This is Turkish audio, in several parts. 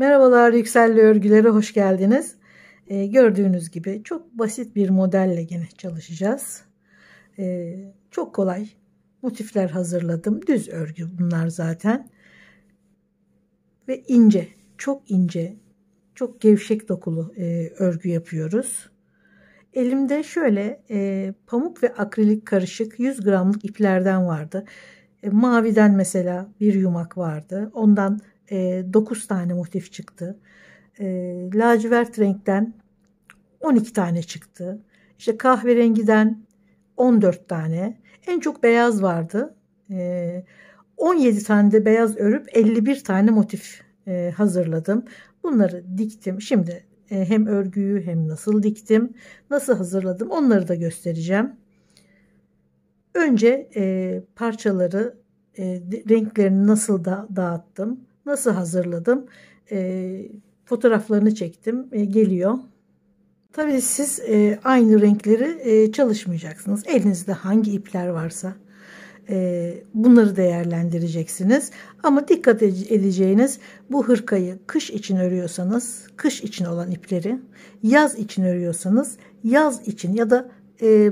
Merhabalar, Yükselli Örgülere hoş geldiniz. Gördüğünüz gibi çok basit bir modelle gene çalışacağız. Çok kolay motifler hazırladım. Düz örgü bunlar zaten. Ve ince, çok ince, çok gevşek dokulu örgü yapıyoruz. Elimde şöyle pamuk ve akrilik karışık 100 gramlık iplerden vardı. Maviden mesela bir yumak vardı. Ondan 9 tane motif çıktı. Lacivert renkten 12 tane çıktı. İşte kahverengiden 14 tane. En çok beyaz vardı. 17 tane de beyaz örüp 51 tane motif hazırladım. Bunları diktim. Şimdi hem örgüyü hem nasıl diktim, nasıl hazırladım onları da göstereceğim. Önce parçaları renklerini nasıl dağıttım, nasıl hazırladım, fotoğraflarını çektim. Geliyor. Tabii siz aynı renkleri çalışmayacaksınız. Elinizde hangi ipler varsa bunları değerlendireceksiniz. Ama dikkat edeceğiniz, bu hırkayı kış için örüyorsanız kış için olan ipleri, yaz için örüyorsanız yaz için ya da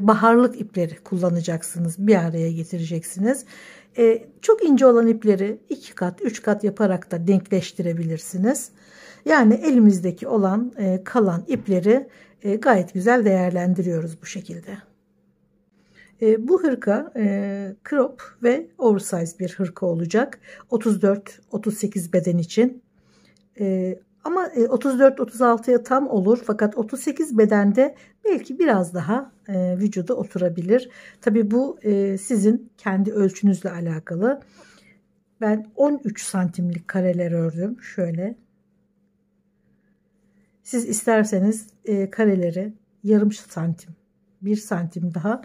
baharlık ipleri kullanacaksınız. Bir araya getireceksiniz. Çok ince olan ipleri 2 kat 3 kat yaparak da denkleştirebilirsiniz. Yani elimizdeki olan kalan ipleri gayet güzel değerlendiriyoruz bu şekilde. Bu hırka crop ve oversize bir hırka olacak. 34-38 beden için. Ama 34-36'ya tam olur. Fakat 38 bedende belki biraz daha vücuda oturabilir. Tabii bu sizin kendi ölçünüzle alakalı. Ben 13 santimlik kareler ördüm. Şöyle. Siz isterseniz kareleri yarım santim, 1 santim daha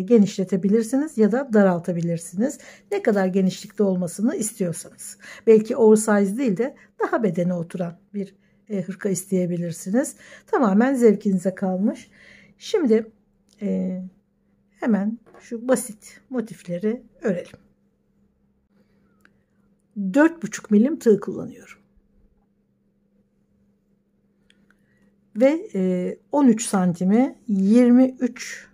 genişletebilirsiniz ya da daraltabilirsiniz. Ne kadar genişlikte olmasını istiyorsanız. Belki oversize değil de daha bedene oturan bir hırka isteyebilirsiniz. Tamamen zevkinize kalmış. Şimdi hemen şu basit motifleri örelim. 4,5 milim tığ kullanıyorum. Ve 13 santimi 23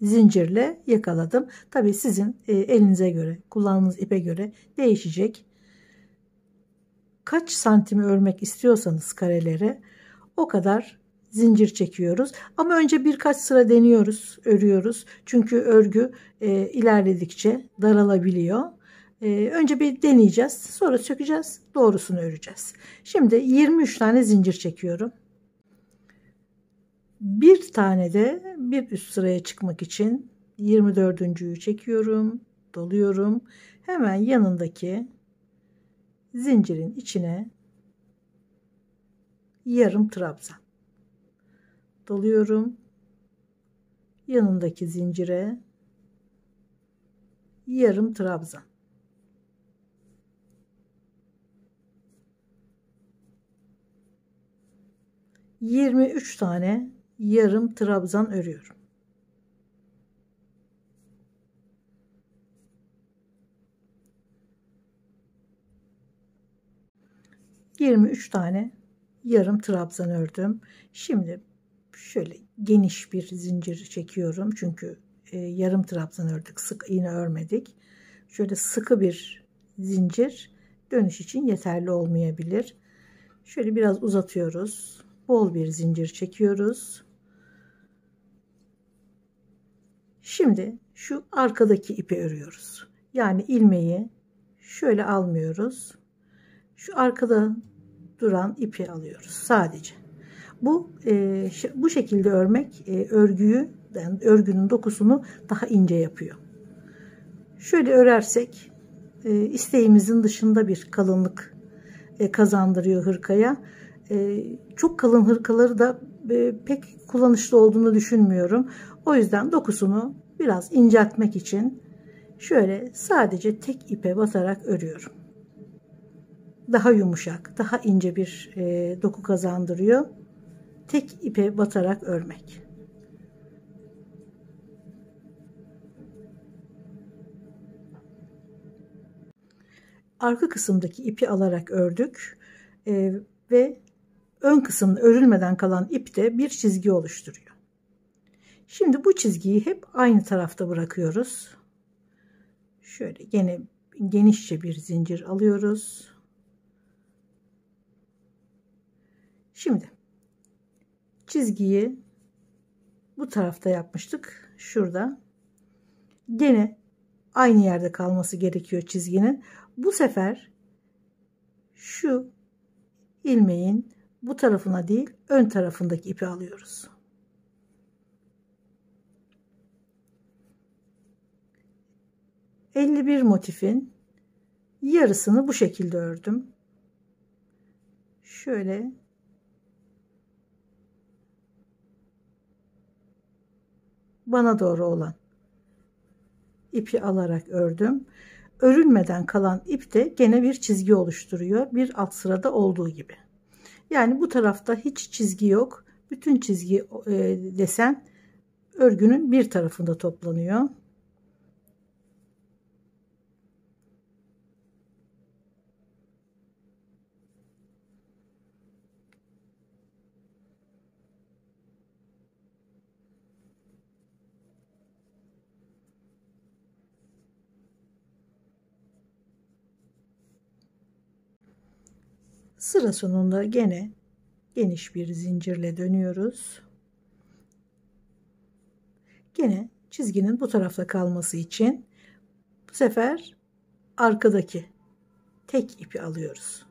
zincirle yakaladım. Tabii sizin elinize göre, kullandığınız ipe göre değişecek. Kaç santimi örmek istiyorsanız karelere o kadar zincir çekiyoruz. Ama önce birkaç sıra deniyoruz, örüyoruz. Çünkü örgü ilerledikçe daralabiliyor. Önce bir deneyeceğiz, sonra sökeceğiz, doğrusunu öreceğiz. Şimdi 23 tane zincir çekiyorum. Bir tane de bir üst sıraya çıkmak için 24.'ü çekiyorum, doluyorum. Hemen yanındaki zincirin içine yarım trabzan doluyorum. Yanındaki zincire yarım trabzan. ...23 tane yarım trabzan örüyorum. ...23 tane yarım trabzan ördüm. Şimdi şöyle geniş bir zincir çekiyorum. Çünkü yarım trabzan ördük. Sık iğne örmedik. Şöyle sıkı bir zincir dönüş için yeterli olmayabilir. Şöyle biraz uzatıyoruz. Bol bir zincir çekiyoruz. Şimdi şu arkadaki ipi örüyoruz. Yani ilmeği şöyle almıyoruz. Şu arkada duran ipi alıyoruz sadece. Bu şekilde örmek örgünün dokusunu daha ince yapıyor. Şöyle örersek isteğimizin dışında bir kalınlık kazandırıyor hırkaya. Çok kalın hırkaları da pek kullanışlı olduğunu düşünmüyorum. O yüzden dokusunu biraz inceltmek için şöyle sadece tek ipe basarak örüyorum. Daha yumuşak, daha ince bir doku kazandırıyor. Tek ipe batarak örmek. Arka kısımdaki ipi alarak ördük. Ve ön kısımda örülmeden kalan ipte bir çizgi oluşturuyor. Şimdi bu çizgiyi hep aynı tarafta bırakıyoruz. Şöyle gene genişçe bir zincir alıyoruz. Şimdi çizgiyi bu tarafta yapmıştık. Şurada. Gene aynı yerde kalması gerekiyor çizginin. Bu sefer şu ilmeğin bu tarafına değil, ön tarafındaki ipi alıyoruz. ...51 motifin yarısını bu şekilde ördüm. Şöyle bana doğru olan ipi alarak ördüm. Örülmeden kalan ip de gene bir çizgi oluşturuyor. Bir alt sırada olduğu gibi. Yani bu tarafta hiç çizgi yok. Bütün çizgi desen örgünün bir tarafında toplanıyor. Sıra sonunda gene geniş bir zincirle dönüyoruz. Gene çizginin bu tarafta kalması için bu sefer arkadaki tek ipi alıyoruz.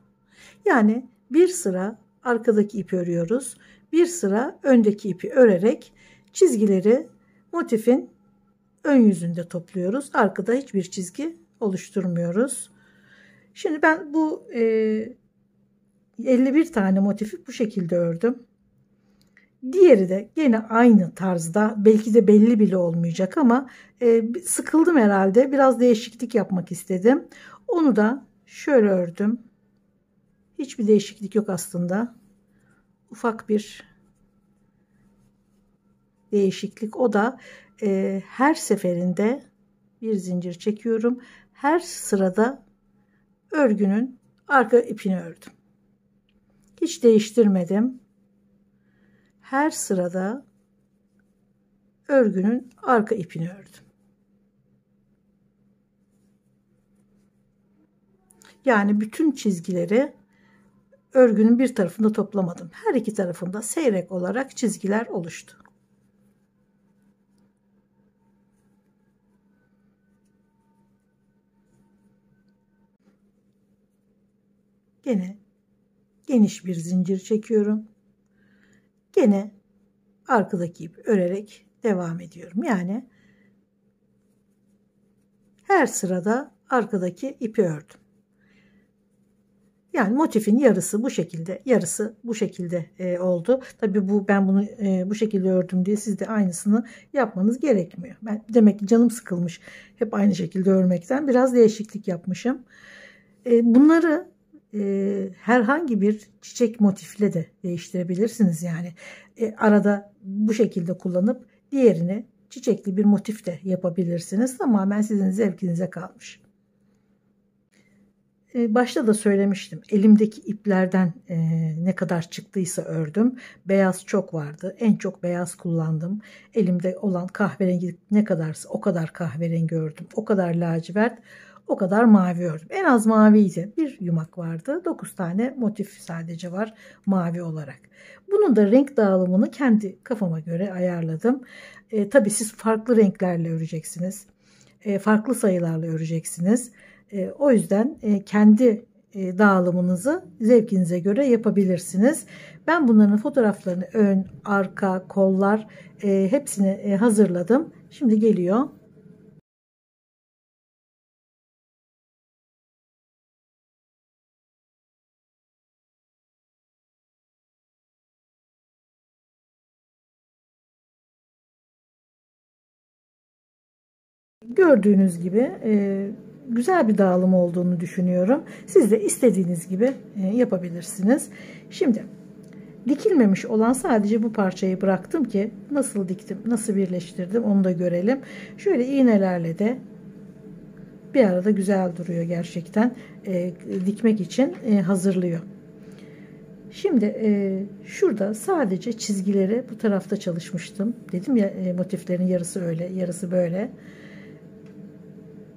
Yani bir sıra arkadaki ipi örüyoruz. Bir sıra öndeki ipi örerek çizgileri motifin ön yüzünde topluyoruz. Arkada hiçbir çizgi oluşturmuyoruz. Şimdi ben bu 51 tane motifi bu şekilde ördüm. Diğeri de gene aynı tarzda, belki de belli bile olmayacak ama sıkıldım herhalde. Biraz değişiklik yapmak istedim. Onu da şöyle ördüm. Hiçbir değişiklik yok aslında. Ufak bir değişiklik. O da her seferinde bir zincir çekiyorum. Her sırada örgünün arka ipini ördüm. Hiç değiştirmedim. Her sırada örgünün arka ipini ördüm. Yani bütün çizgileri örgünün bir tarafında toplamadım. Her iki tarafında seyrek olarak çizgiler oluştu. Gene geniş bir zincir çekiyorum. Gene arkadaki ip örerek devam ediyorum. Yani her sırada arkadaki ipi ördüm. Yani motifin yarısı bu şekilde, yarısı bu şekilde oldu. Tabii ben bunu bu şekilde ördüm diye siz de aynısını yapmanız gerekmiyor. Ben demek ki canım sıkılmış hep aynı şekilde örmekten, biraz değişiklik yapmışım. Bunları herhangi bir çiçek motifle de değiştirebilirsiniz. Yani arada bu şekilde kullanıp diğerini çiçekli bir motif de yapabilirsiniz. Tamamen sizin zevkinize kalmış. Başta da söylemiştim. Elimdeki iplerden ne kadar çıktıysa ördüm. Beyaz çok vardı. En çok beyaz kullandım. Elimde olan kahverengi ne kadarsa o kadar kahverengi ördüm. O kadar lacivert, o kadar mavi ördüm. En az maviydi. Bir yumak vardı. 9 tane motif sadece var mavi olarak. Bunun da renk dağılımını kendi kafama göre ayarladım. Tabii siz farklı renklerle öreceksiniz. Farklı sayılarla öreceksiniz. O yüzden kendi dağılımınızı zevkinize göre yapabilirsiniz. Ben bunların fotoğraflarını ön, arka, kollar hepsini hazırladım. Şimdi geliyor. Gördüğünüz gibi güzel bir dağılım olduğunu düşünüyorum. Siz de istediğiniz gibi yapabilirsiniz. Şimdi dikilmemiş olan sadece bu parçayı bıraktım ki nasıl diktim, nasıl birleştirdim onu da görelim. Şöyle iğnelerle de bir arada güzel duruyor gerçekten. Dikmek için hazırlıyor. Şimdi şurada sadece çizgileri bu tarafta çalışmıştım. Dedim ya motiflerin yarısı öyle, yarısı böyle.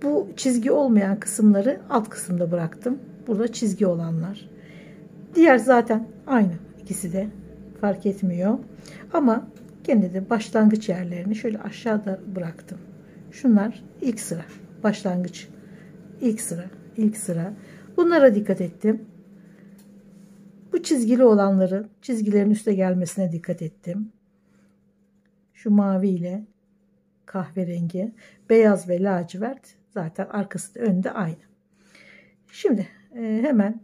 Bu çizgi olmayan kısımları alt kısımda bıraktım. Burada çizgi olanlar. Diğer zaten aynı, ikisi de fark etmiyor. Ama gene de başlangıç yerlerini şöyle aşağıda bıraktım. Şunlar ilk sıra, başlangıç, ilk sıra, ilk sıra. Bunlara dikkat ettim. Bu çizgili olanları, çizgilerin üste gelmesine dikkat ettim. Şu mavi ile kahverengi, beyaz ve lacivert zaten arkası da önde aynı. Şimdi hemen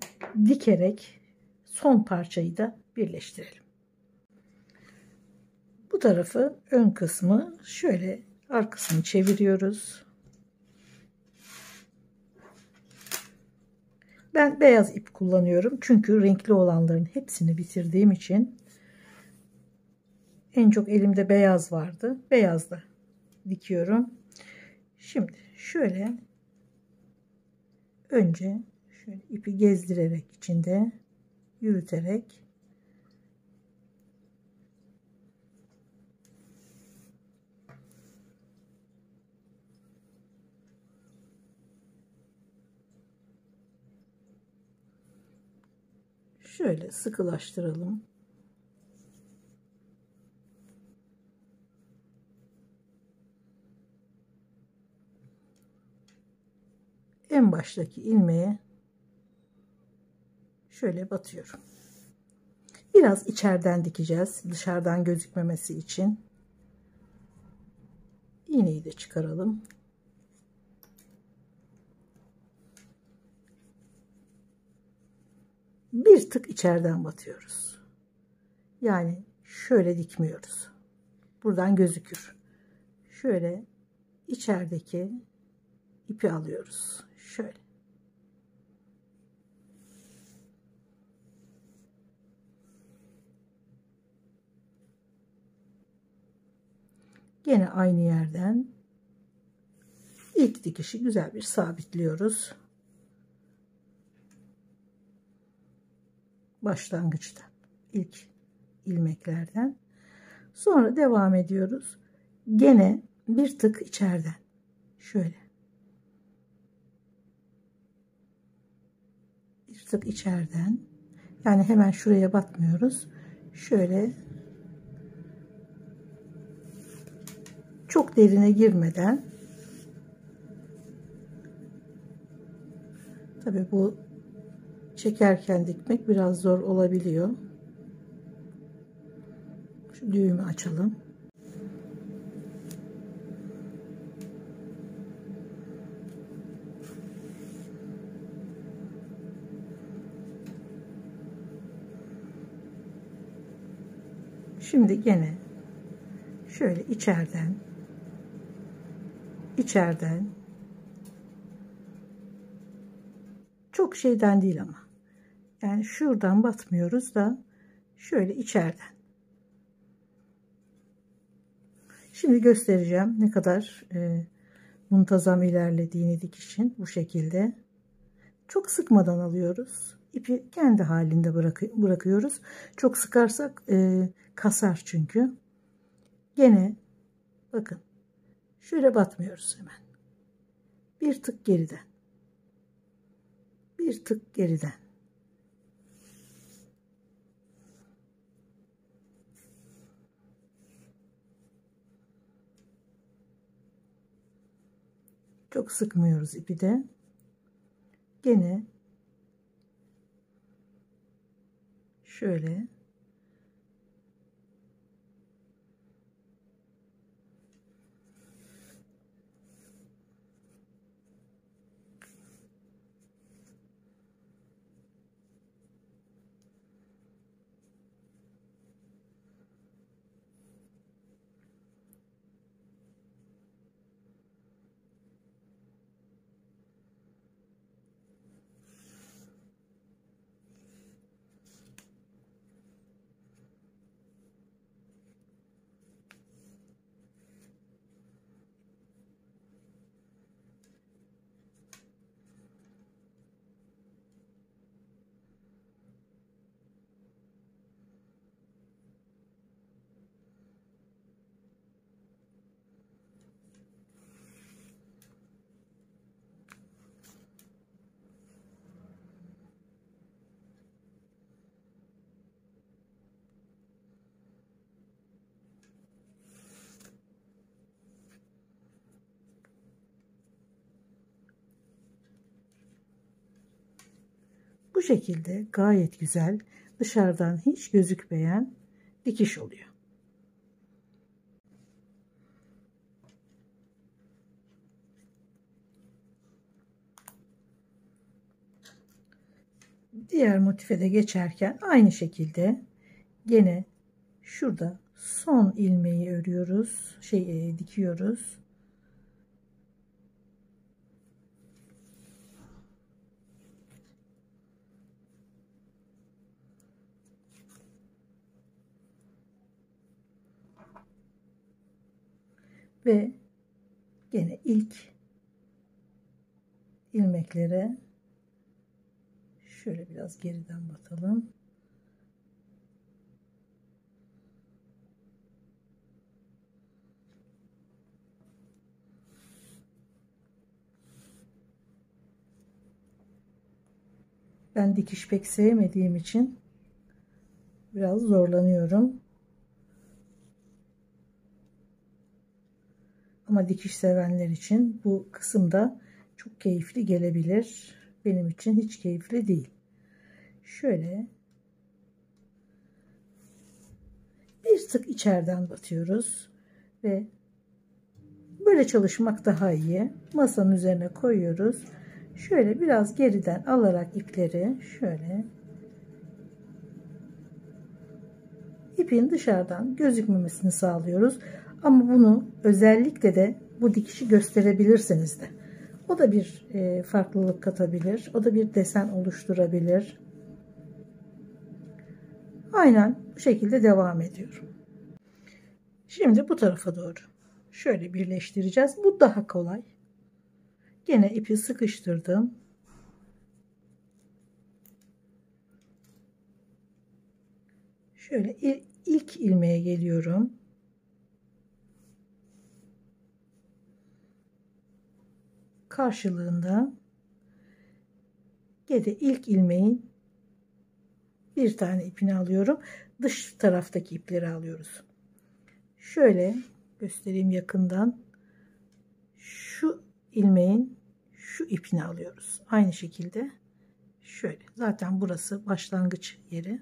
dikerek son parçayı da birleştirelim. Bu tarafı, ön kısmı şöyle arkasını çeviriyoruz. Ben beyaz ip kullanıyorum. Çünkü renkli olanların hepsini bitirdiğim için en çok elimde beyaz vardı. Beyazla dikiyorum. Şimdi şöyle önce şöyle ipi gezdirerek içinde yürüterek şöyle sıkılaştıralım. En baştaki ilmeğe şöyle batıyorum. Biraz içeriden dikeceğiz, dışarıdan gözükmemesi için. İğneyi de çıkaralım. Bir tık içeriden batıyoruz. Yani şöyle dikmiyoruz. Buradan gözükür. Şöyle içerideki ipi alıyoruz. Şöyle. Gene aynı yerden ilk dikişi güzel bir sabitliyoruz. Başlangıçta ilk ilmeklerden. Sonra devam ediyoruz. Gene bir tık içeriden. Şöyle. Bir tık içeriden. Yani hemen şuraya batmıyoruz. Şöyle çok derine girmeden, tabii bu çekerken dikmek biraz zor olabiliyor. Şu düğümü açalım. Şimdi gene şöyle içeriden çok şeyden değil ama yani şuradan batmıyoruz da şöyle içeriden. Şimdi göstereceğim ne kadar muntazam ilerlediğini dikişin. Bu şekilde çok sıkmadan alıyoruz. İpi kendi halinde bırakıyoruz. Çok sıkarsak kasar çünkü. Gene bakın şöyle batmıyoruz hemen. Bir tık geriden. Bir tık geriden. Çok sıkmıyoruz ipi de. Gene şöyle Bu şekilde gayet güzel, dışarıdan hiç gözükmeyen dikiş oluyor. Diğer motife de geçerken aynı şekilde gene şurada son ilmeği örüyoruz, dikiyoruz. Ve gene ilk ilmeklere şöyle biraz geriden batalım. Ben dikiş pek sevmediğim için biraz zorlanıyorum. Ama dikiş sevenler için bu kısımda çok keyifli gelebilir. Benim için hiç keyifli değil. Şöyle bir tık içeriden batıyoruz ve böyle çalışmak daha iyi. Masanın üzerine koyuyoruz. Şöyle biraz geriden alarak ipleri şöyle ipin dışarıdan gözükmemesini sağlıyoruz. Ama bunu özellikle de bu dikişi gösterebilirsiniz de. O da bir farklılık katabilir. O da bir desen oluşturabilir. Aynen bu şekilde devam ediyorum. Şimdi bu tarafa doğru şöyle birleştireceğiz. Bu daha kolay. Gene ipi sıkıştırdım. Şöyle ilk ilmeğe geliyorum. Karşılığında gene ilk ilmeğin bir tane ipini alıyorum. Dış taraftaki ipleri alıyoruz. Şöyle göstereyim yakından. Şu ilmeğin şu ipini alıyoruz. Aynı şekilde şöyle. Zaten burası başlangıç yeri.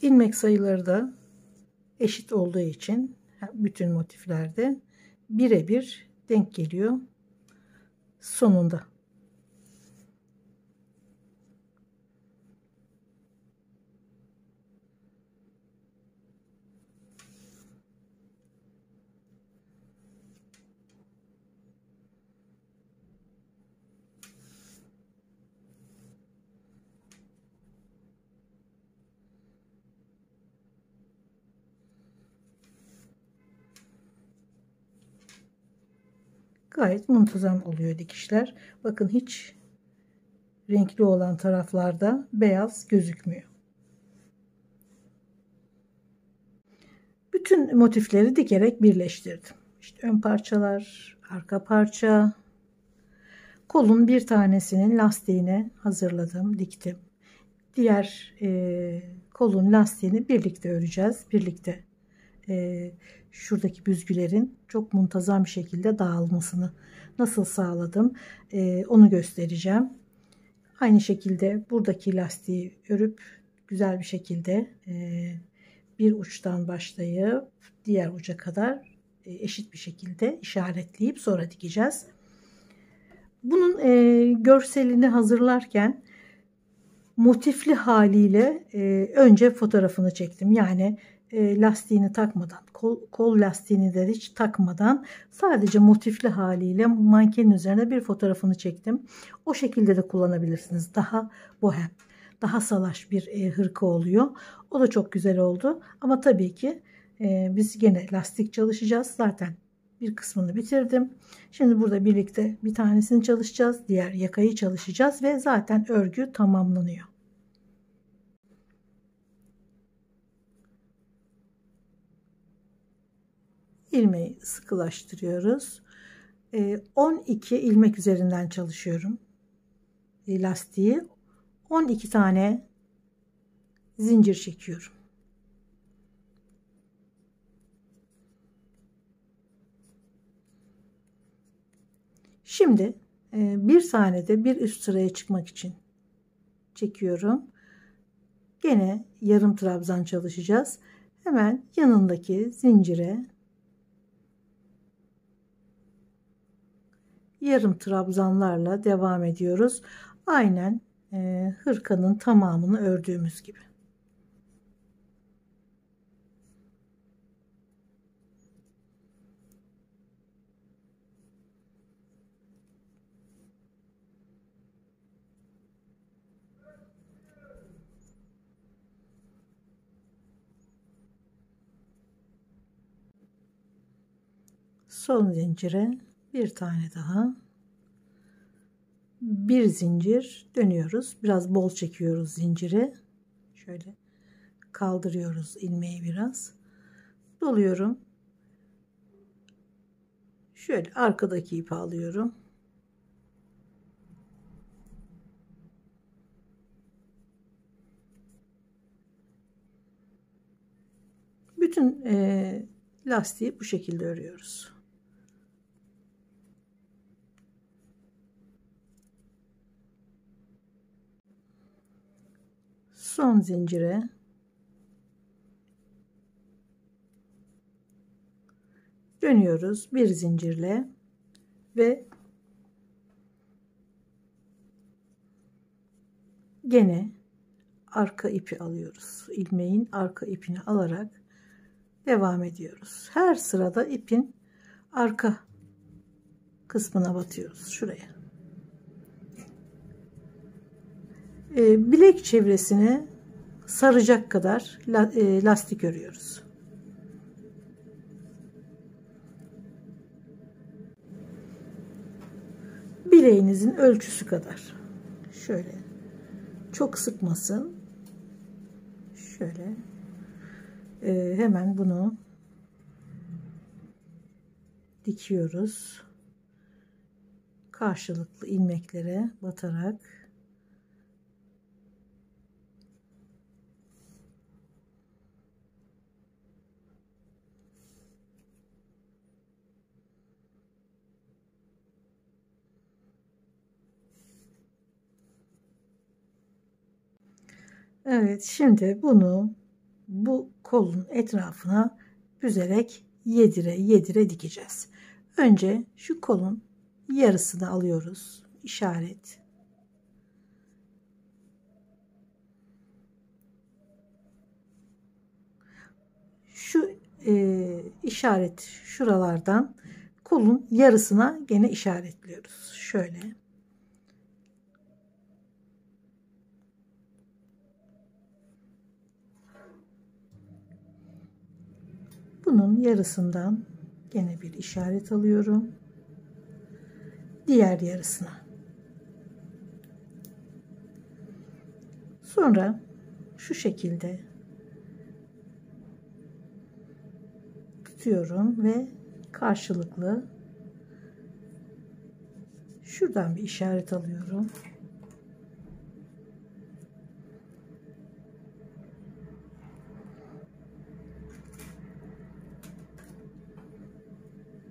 İlmek sayıları da eşit olduğu için bütün motiflerde birebir denk geliyor sonunda. Gayet muntazam oluyor dikişler. Bakın hiç renkli olan taraflarda beyaz gözükmüyor. Bütün motifleri dikerek birleştirdim. İşte ön parçalar, arka parça, kolun bir tanesinin lastiğini hazırladım, diktim. Diğer kolun lastiğini birlikte öreceğiz. Birlikte şuradaki büzgülerin çok muntazam bir şekilde dağılmasını nasıl sağladım onu göstereceğim. Aynı şekilde buradaki lastiği örüp güzel bir şekilde bir uçtan başlayıp diğer uca kadar eşit bir şekilde işaretleyip sonra dikeceğiz. Bunun görselini hazırlarken motifli haliyle önce fotoğrafını çektim. Yani lastiğini takmadan, kol lastiğini de hiç takmadan sadece motifli haliyle mankenin üzerine bir fotoğrafını çektim. O şekilde de kullanabilirsiniz. Daha bohem, daha salaş bir hırka oluyor. O da çok güzel oldu. Ama tabii ki biz gene lastik çalışacağız. Zaten bir kısmını bitirdim. Şimdi burada birlikte bir tanesini çalışacağız. Diğer yakayı çalışacağız ve zaten örgü tamamlanıyor. ilmeği sıkılaştırıyoruz. 12 ilmek üzerinden çalışıyorum lastiği. 12 tane zincir çekiyorum. Şimdi bir tane de bir üst sıraya çıkmak için çekiyorum. Gene yarım trabzan çalışacağız. Hemen yanındaki zincire yarım trabzanlarla devam ediyoruz. Aynen hırkanın tamamını ördüğümüz gibi. Son zincire bir tane daha, bir zincir dönüyoruz. Biraz bol çekiyoruz zinciri. Şöyle kaldırıyoruz ilmeği biraz. Doluyorum. Şöyle arkadaki ipi alıyorum. Bütün lastiği bu şekilde örüyoruz. Son zincire dönüyoruz bir zincirle ve gene arka ipi alıyoruz. İlmeğin arka ipini alarak devam ediyoruz. Her sırada ipin arka kısmına batıyoruz. Şuraya. Bilek çevresini saracak kadar lastik örüyoruz. Bileğinizin ölçüsü kadar. Şöyle. Çok sıkmasın. Şöyle. Hemen bunu dikiyoruz. Karşılıklı ilmeklere batarak. Evet, şimdi bunu bu kolun etrafına büzerek yedire dikeceğiz. Önce şu kolun yarısını alıyoruz. İşaret. Şu işaret şuralardan kolun yarısına gene işaretliyoruz. Şöyle. Bunun yarısından gene bir işaret alıyorum. Diğer yarısına. Sonra şu şekilde tutuyorum ve karşılıklı şuradan bir işaret alıyorum.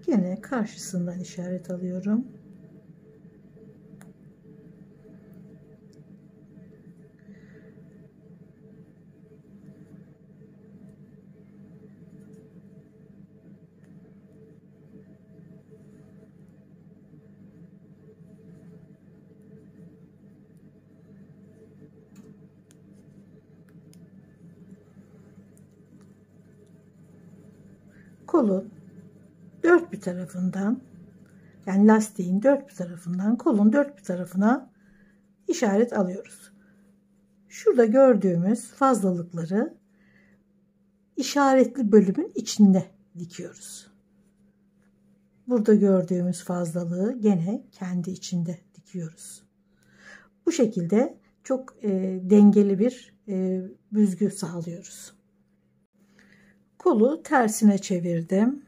Yine karşısından işaret alıyorum. Kolun dört bir tarafından, yani lastiğin dört bir tarafından, kolun dört bir tarafına işaret alıyoruz. Şurada gördüğümüz fazlalıkları işaretli bölümün içinde dikiyoruz. Burada gördüğümüz fazlalığı gene kendi içinde dikiyoruz. Bu şekilde çok dengeli bir büzgü sağlıyoruz. Kolu tersine çevirdim.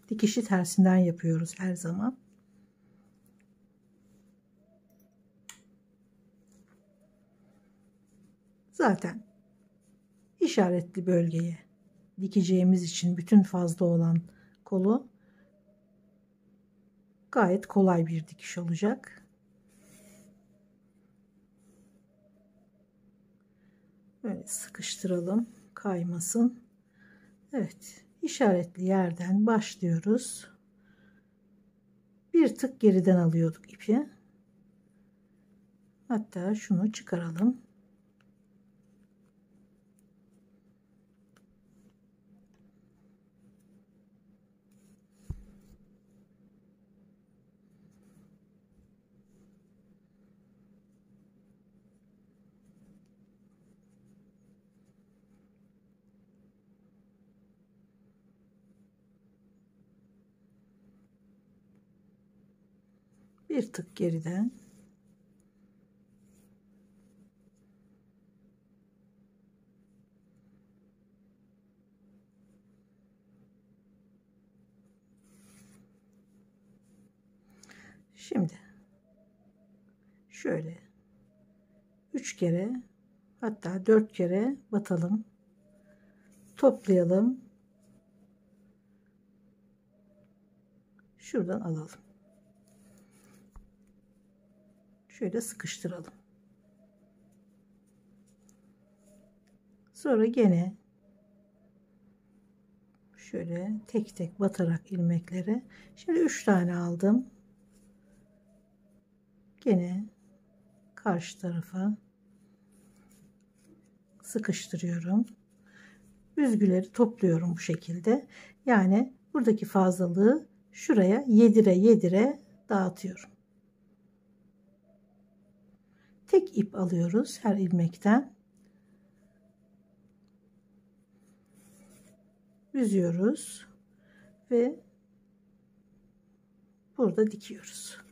Dikişi tersinden yapıyoruz her zaman. Zaten işaretli bölgeye dikeceğimiz için bütün fazla olan kolu gayet kolay bir dikiş olacak. Böyle sıkıştıralım, kaymasın. Evet, işaretli yerden başlıyoruz. Bir tık geriden alıyorduk ipi. Hatta şunu çıkaralım. Bir tık geriden. Şimdi şöyle 3 kere, hatta 4 kere batalım. Toplayalım. Şuradan alalım. Şöyle sıkıştıralım. Sonra gene şöyle tek tek batarak ilmeklere. Şimdi 3 tane aldım. Gene karşı tarafa sıkıştırıyorum. Büzgüleri topluyorum bu şekilde. Yani buradaki fazlalığı şuraya yedire yedire dağıtıyorum. Tek ip alıyoruz her ilmekten. Büzüyoruz ve burada dikiyoruz.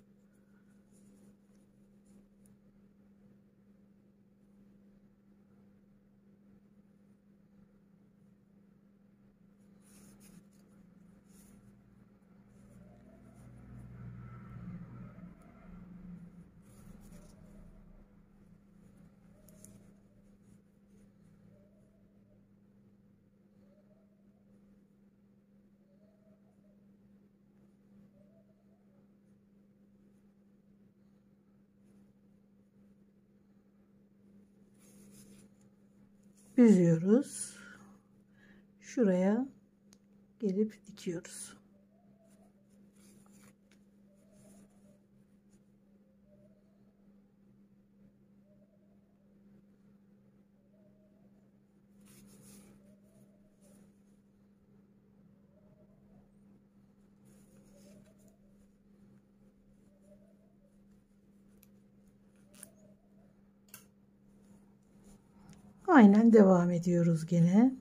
Büzüyoruz. Şuraya gelip dikiyoruz. Aynen devam ediyoruz gene.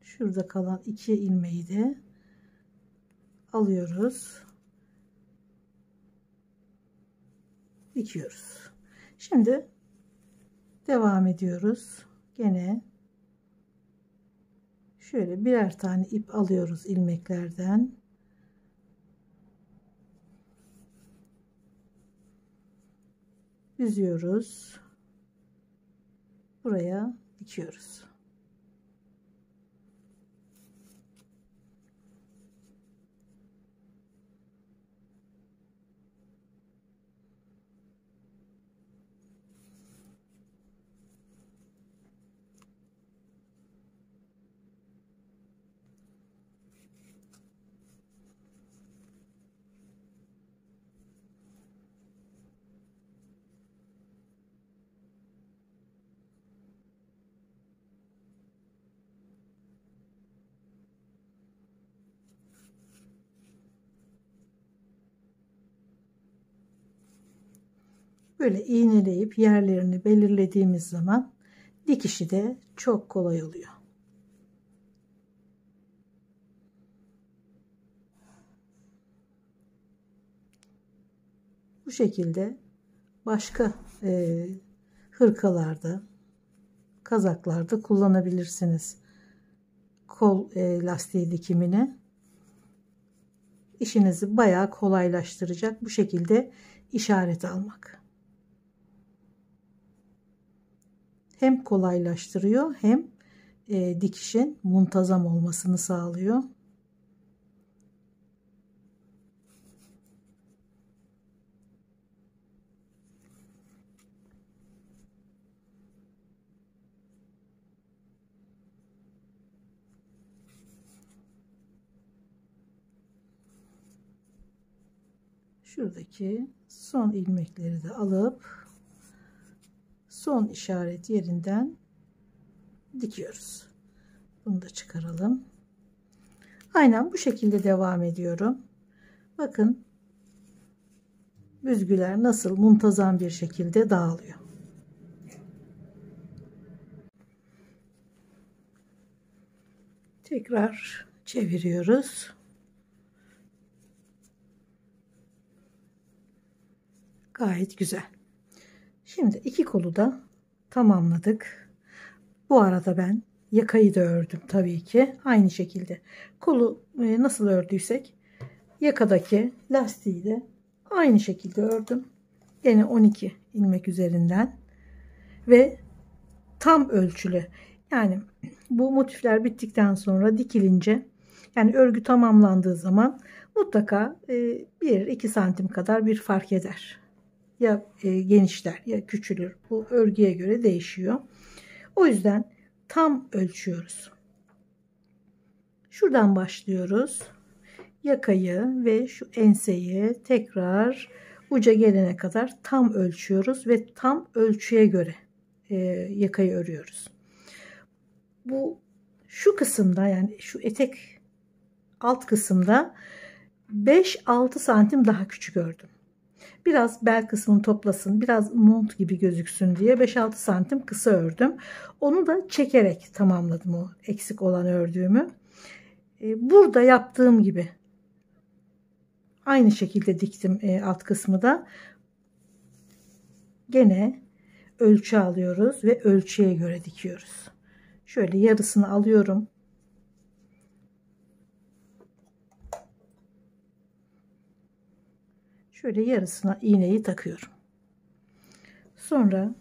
Şurada kalan 2 ilmeği de alıyoruz. Dikiyoruz. Şimdi devam ediyoruz. Gene şöyle birer tane ip alıyoruz ilmeklerden. Düzüyoruz. Buraya dikiyoruz. Böyle iğneleyip yerlerini belirlediğimiz zaman dikişi de çok kolay oluyor. Bu şekilde başka hırkalarda, kazaklarda kullanabilirsiniz. kol lastiği dikimini. İşinizi bayağı kolaylaştıracak bu şekilde işaret almak. Hem kolaylaştırıyor hem dikişin muntazam olmasını sağlıyor. Şuradaki son ilmekleri de alıp son işaret yerinden dikiyoruz. Bunu da çıkaralım. Aynen bu şekilde devam ediyorum. Bakın büzgüler nasıl muntazam bir şekilde dağılıyor. Tekrar çeviriyoruz. Gayet güzel. Şimdi iki kolu da tamamladık. Bu arada ben yakayı da ördüm tabii ki. Aynı şekilde kolu nasıl ördüysek yakadaki lastiği de aynı şekilde ördüm. Yine 12 ilmek üzerinden ve tam ölçülü. Yani bu motifler bittikten sonra dikilince, yani örgü tamamlandığı zaman mutlaka 1-2 santim kadar bir fark eder. Ya genişler ya küçülür. Bu örgüye göre değişiyor. O yüzden tam ölçüyoruz. Şuradan başlıyoruz. Yakayı ve şu enseyi tekrar uca gelene kadar tam ölçüyoruz ve tam ölçüye göre yakayı örüyoruz. Bu şu kısımda, yani şu etek alt kısımda 5-6 santim daha küçük ördüm. Biraz bel kısmını toplasın, biraz mont gibi gözüksün diye 5-6 santim kısa ördüm. Onu da çekerek tamamladım, o eksik olan ördüğümü. Burada yaptığım gibi aynı şekilde diktim alt kısmı da. Gene ölçü alıyoruz ve ölçüye göre dikiyoruz. Şöyle yarısını alıyorum. Şöyle yarısına iğneyi takıyorum. Sonra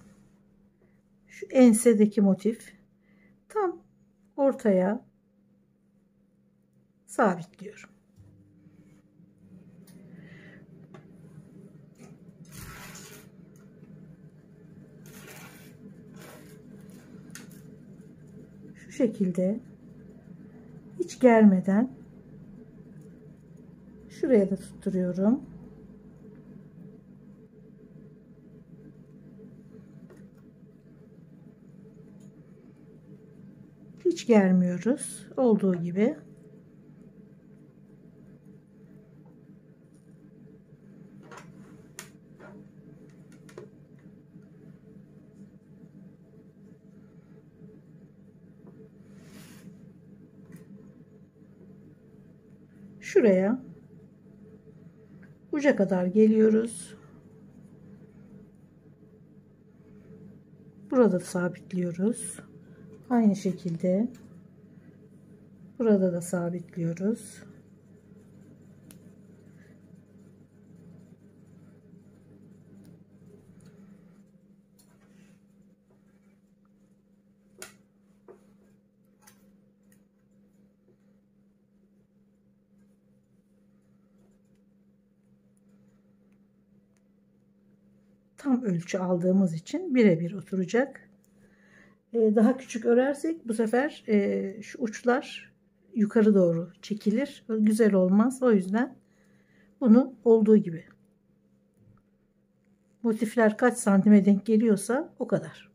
şu ensedeki motif tam ortaya sabitliyorum. Şu şekilde hiç germeden şuraya da tutturuyorum. Hiç germiyoruz. Olduğu gibi. Şuraya uca kadar geliyoruz. Burada sabitliyoruz. Aynı şekilde burada da sabitliyoruz. Tam ölçü aldığımız için birebir oturacak. Daha küçük örersek bu sefer şu uçlar yukarı doğru çekilir. Güzel olmaz. O yüzden bunu olduğu gibi, motifler kaç santime denk geliyorsa o kadar.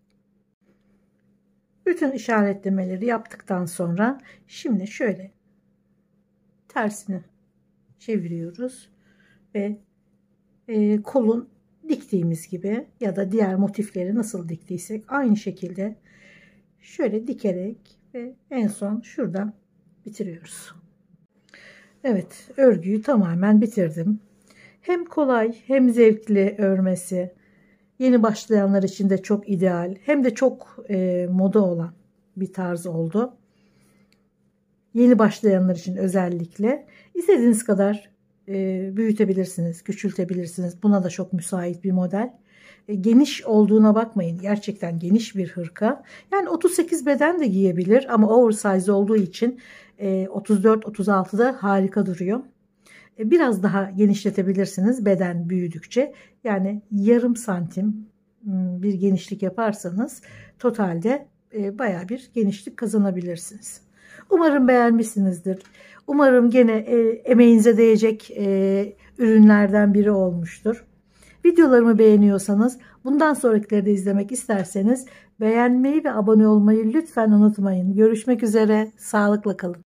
Bütün işaretlemeleri yaptıktan sonra şimdi şöyle tersini çeviriyoruz ve kolun diktiğimiz gibi ya da diğer motifleri nasıl diktiysek aynı şekilde şöyle dikerek ve en son şuradan bitiriyoruz. Evet, örgüyü tamamen bitirdim. Hem kolay hem zevkli örmesi, yeni başlayanlar için de çok ideal, hem de çok moda olan bir tarz oldu. Yeni başlayanlar için özellikle istediğiniz kadar büyütebilirsiniz, küçültebilirsiniz. Buna da çok müsait bir model. Geniş olduğuna bakmayın. Gerçekten geniş bir hırka. Yani 38 beden de giyebilir ama oversize olduğu için 34-36'da harika duruyor. Biraz daha genişletebilirsiniz beden büyüdükçe. Yani yarım santim bir genişlik yaparsanız totalde bayağı bir genişlik kazanabilirsiniz. Umarım beğenmişsinizdir. Umarım gene emeğinize değecek ürünlerden biri olmuştur. Videolarımı beğeniyorsanız, bundan sonrakileri de izlemek isterseniz beğenmeyi ve abone olmayı lütfen unutmayın. Görüşmek üzere, sağlıkla kalın.